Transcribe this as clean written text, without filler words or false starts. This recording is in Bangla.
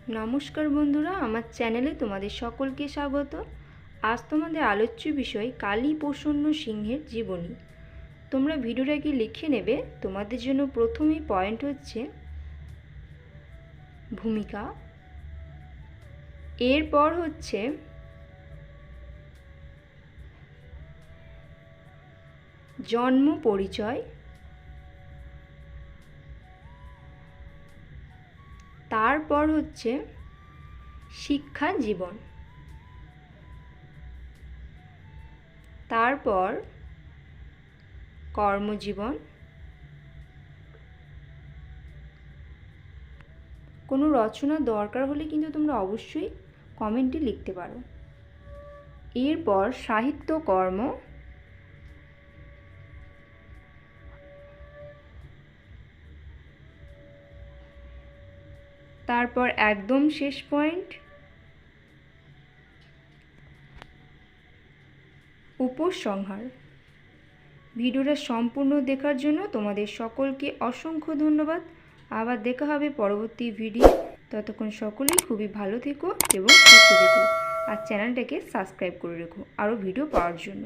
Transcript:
নমস্কার বন্ধুরা, আমার চ্যানেলে তোমাদের সকলকে স্বাগত। আজ তোমাদের আলোচ্য বিষয় কালী প্রসন্ন সিংহের জীবনী। তোমরা ভিডিওটাকে লিখে নেবে। তোমাদের জন্য প্রথমেই পয়েন্ট হচ্ছে ভূমিকা, এরপর হচ্ছে জন্ম পরিচয়, তারপর হচ্ছে শিক্ষা জীবন, তারপর কর্মজীবন। কোনো রচনা দরকার হলে কিন্তু তোমরা অবশ্যই কমেন্টে লিখতে পারো। এরপর সাহিত্যকর্ম, তারপর একদম শেষ পয়েন্ট উপসংহার। ভিডিওটা সম্পূর্ণ দেখার জন্য তোমাদের সকলকে অসংখ্য ধন্যবাদ। আবার দেখা হবে পরবর্তী ভিডিও। ততক্ষণ সকলেই খুবই ভালো থেকো এবং সুস্থ থেকো, আর চ্যানেলটাকে সাবস্ক্রাইব করে রেখো আরও ভিডিও পাওয়ার জন্য।